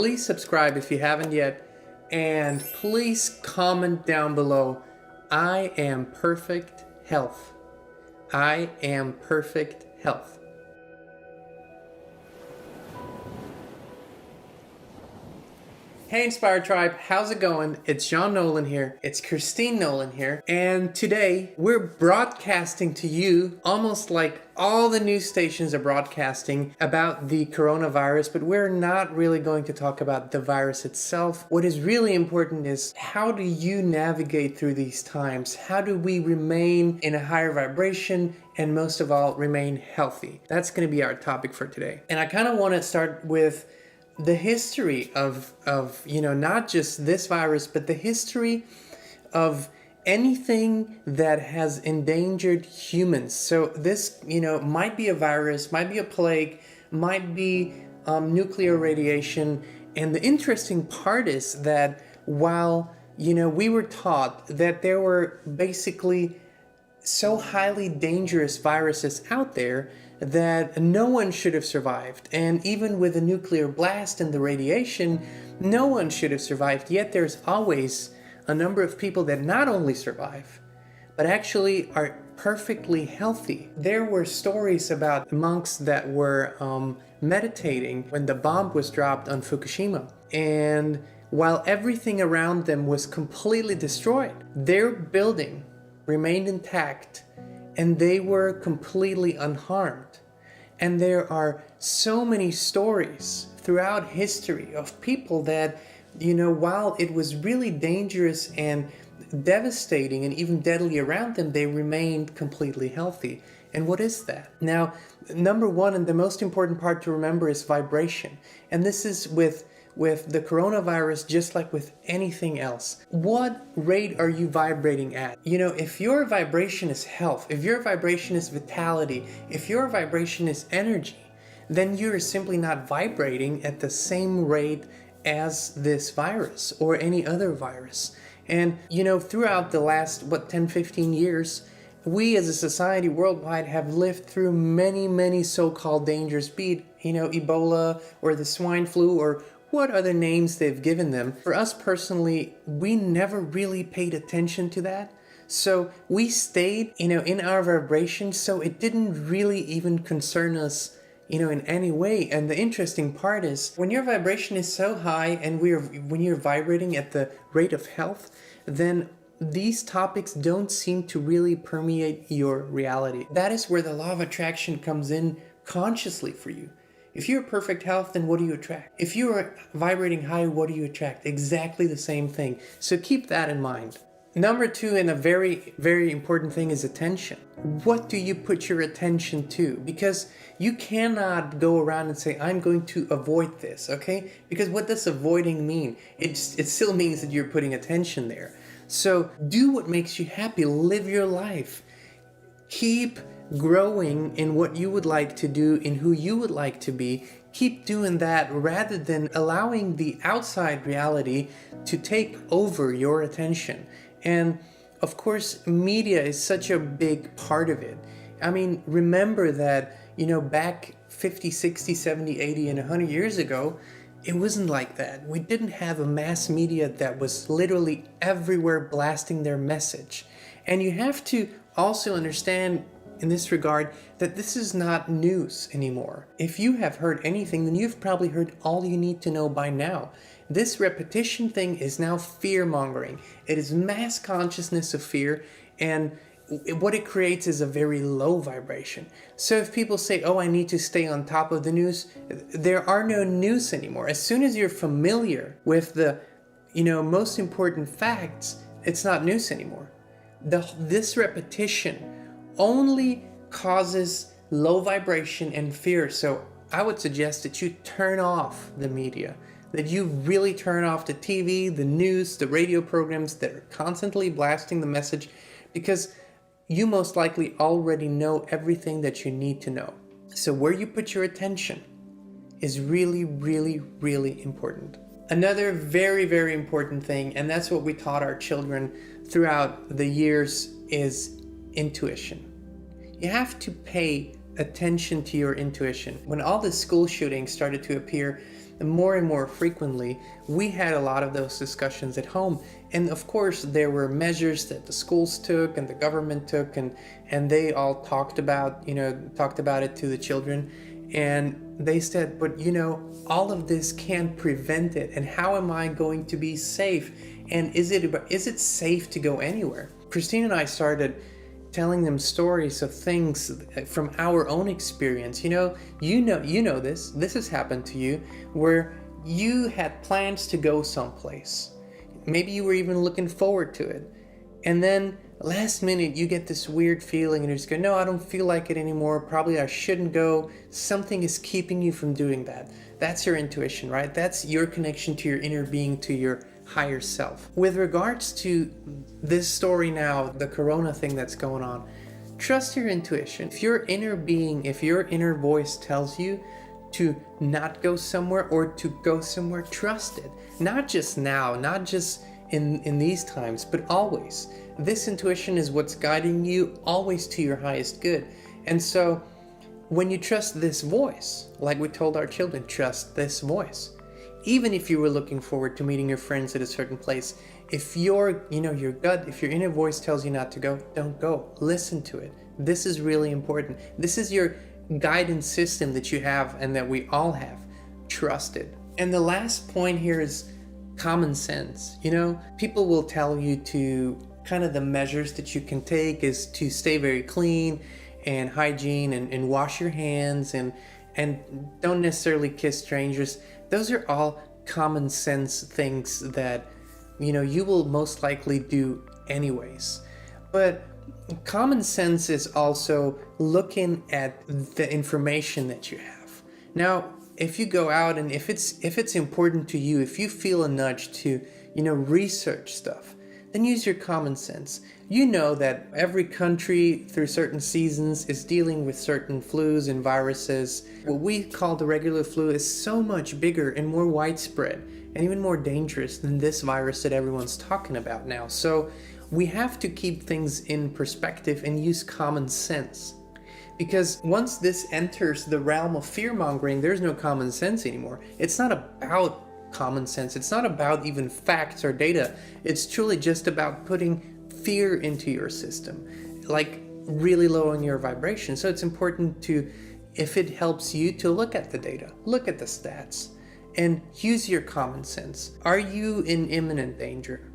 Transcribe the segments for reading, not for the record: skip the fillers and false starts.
Please subscribe if you haven't yet, and please comment down below, I am perfect health. I am perfect health. Hey Inspired Tribe, how's it going? It's Jean Nolan here. It's Kristin Nolan here. And today we're broadcasting to you almost like all the news stations are broadcasting about the coronavirus, but we're not really going to talk about the virus itself. What is really important is how do you navigate through these times? How do we remain in a higher vibration and most of all remain healthy? That's going to be our topic for today. And I kind of want to start with the history of not just this virus, but the history of anything that has endangered humans. So this, might be a virus, might be a plague, might be nuclear radiation. And the interesting part is that while, we were taught that there were basically so highly dangerous viruses out there that no one should have survived. And even with the nuclear blast and the radiation, no one should have survived. Yet there's always a number of people that not only survive, but actually are perfectly healthy. There were stories about monks that were meditating when the bomb was dropped on Fukushima. And while everything around them was completely destroyed, their building remained intact and they were completely unharmed. And there are so many stories throughout history of people that, while it was really dangerous and devastating and even deadly around them, they remained completely healthy. And what is that? Now, number one, and the most important part to remember, is vibration. And this is with the coronavirus, just like with anything else. What rate are you vibrating at? If your vibration is health, if your vibration is vitality, if your vibration is energy, then you're simply not vibrating at the same rate as this virus or any other virus. And, throughout the last, 10, 15 years, we as a society worldwide have lived through many, many so-called dangers, be it, Ebola or the swine flu or what other names they've given them. For us personally, we never really paid attention to that. So we stayed, in our vibration, so it didn't really even concern us, in any way. And the interesting part is when your vibration is so high and when you're vibrating at the rate of health, then these topics don't seem to really permeate your reality. That is where the law of attraction comes in consciously for you. If you're perfect health, then what do you attract? If you are vibrating high, what do you attract? Exactly the same thing. So keep that in mind. Number two, and a very, very important thing, is attention. What do you put your attention to? Because you cannot go around and say, I'm going to avoid this, okay? Because what does avoiding mean? It still means that you're putting attention there. So do what makes you happy. Live your life. Keep growing in what you would like to do, in who you would like to be. Keep doing that rather than allowing the outside reality to take over your attention. And of course, media is such a big part of it. I mean, remember that, back 50, 60, 70, 80, and 100 years ago, it wasn't like that. We didn't have a mass media that was literally everywhere blasting their message. And you have to also understand in this regard that this is not news anymore. If you have heard anything, then you've probably heard all you need to know by now. This repetition thing is now fear-mongering. It is mass consciousness of fear, and what it creates is a very low vibration. So if people say, I need to stay on top of the news, there are no news anymore. As soon as you're familiar with the, most important facts, it's not news anymore. This repetition only causes low vibration and fear. So I would suggest that you turn off the media, that you really turn off the TV, the news, the radio programs that are constantly blasting the message, because you most likely already know everything that you need to know. So where you put your attention is really, really, really important. Another very, very important thing, and that's what we taught our children throughout the years, is intuition. You have to pay attention to your intuition. When all the school shootings started to appear, more and more frequently, we had a lot of those discussions at home. And of course, there were measures that the schools took and the government took, and they all talked about it to the children. And they said, but all of this can't prevent it. And how am I going to be safe? And is it safe to go anywhere? Kristin and I started telling them stories of things from our own experience. You know this has happened to you, where you had plans to go someplace. Maybe you were even looking forward to it. And then last minute you get this weird feeling and you just go, no, I don't feel like it anymore. Probably I shouldn't go. Something is keeping you from doing that. That's your intuition, right? That's your connection to your inner being, to your higher self. With regards to this story now, the corona thing that's going on, trust your intuition. If your inner being, if your inner voice tells you to not go somewhere or to go somewhere, trust it. Not just now, not just in these times, but always. This intuition is what's guiding you always to your highest good. And so when you trust this voice, like we told our children, trust this voice. Even if you were looking forward to meeting your friends at a certain place, if your gut, if your inner voice tells you not to go, don't go. Listen to it. This is really important. This is your guidance system that you have and that we all have. Trust it. And the last point here is common sense. People will tell you to kind of the measures that you can take is to stay very clean and hygiene and wash your hands and don't necessarily kiss strangers. Those are all common sense things that you will most likely do anyways. But common sense is also looking at the information that you have. Now, if you go out and if it's important to you, if you feel a nudge to research stuff, then use your common sense. You know that every country through certain seasons is dealing with certain flus and viruses. What we call the regular flu is so much bigger and more widespread and even more dangerous than this virus that everyone's talking about now. So we have to keep things in perspective and use common sense. Because once this enters the realm of fear-mongering, there's no common sense anymore. It's not about common sense. It's not about even facts or data. It's truly just about putting fear into your system, like really lowering your vibration. So it's important to, if it helps you, to look at the data, look at the stats, and use your common sense. Are you in imminent danger?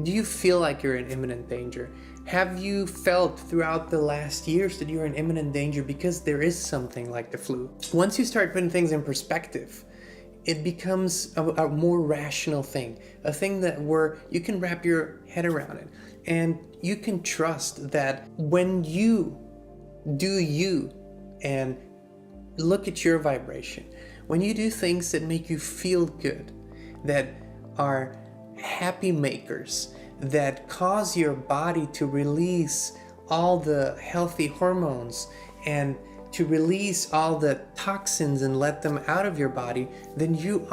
Do you feel like you're in imminent danger? Have you felt throughout the last years that you're in imminent danger because there is something like the flu? Once you start putting things in perspective, it becomes a more rational thing, a thing where you can wrap your head around it. And you can trust that when you do you and look at your vibration, when you do things that make you feel good, that are happy makers, that cause your body to release all the healthy hormones and to release all the toxins and let them out of your body, then you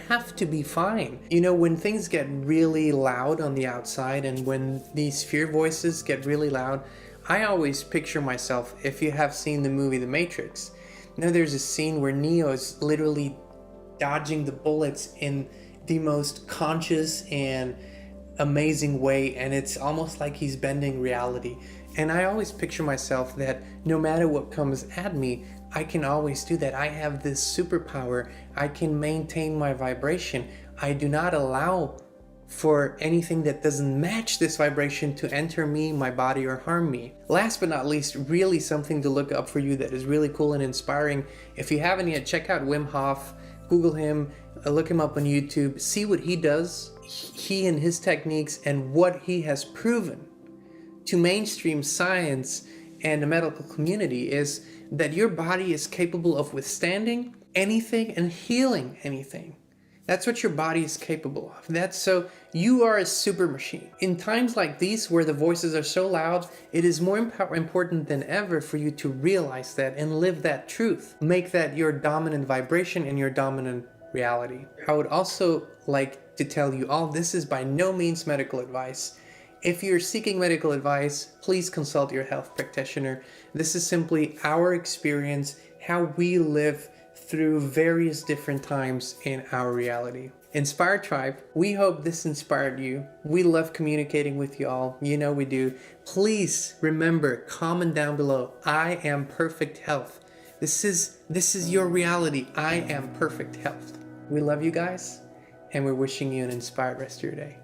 have to be fine. When things get really loud on the outside and when these fear voices get really loud, I always picture myself, if you have seen the movie The Matrix, there's a scene where Neo is literally dodging the bullets in the most conscious and amazing way, and it's almost like he's bending reality. And I always picture myself that no matter what comes at me, I can always do that. I have this superpower. I can maintain my vibration. I do not allow for anything that doesn't match this vibration to enter me, my body, or harm me. Last but not least, really something to look up for you that is really cool and inspiring. If you haven't yet, check out Wim Hof. Google him, look him up on YouTube, see what he does, he and his techniques, and what he has proven to mainstream science and the medical community is that your body is capable of withstanding anything and healing anything. That's what your body is capable of. So you are a super machine. In times like these where the voices are so loud, it is more important than ever for you to realize that and live that truth. Make that your dominant vibration and your dominant reality. I would also like to tell you all, this is by no means medical advice. If you're seeking medical advice, please consult your health practitioner. This is simply our experience, how we live through various different times in our reality. Inspired Tribe, we hope this inspired you. We love communicating with you all. You know we do. Please remember, comment down below. I am perfect health. This is your reality. I am perfect health. We love you guys, and we're wishing you an inspired rest of your day.